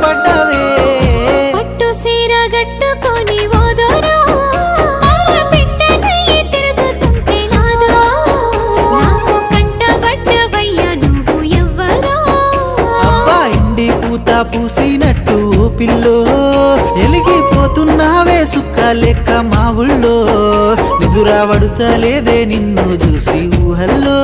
పడ్డవే పట్టు సీర గట్టుకొని ఓదోరా పెట్టనయ్యి తిరుగుతుంటే నాదో నాకు కంటబడ్డవయ్యా నువ్వు ఎవ్వరో అబ్బా ఇండి పూత పూసినట్టు పిల్లో ఎలిగిపోతున్నావే సుక్క లెక్క మా ఊళ్ళో నిదురా పడుతలేదే నిన్ను చూసి ఊహల్లో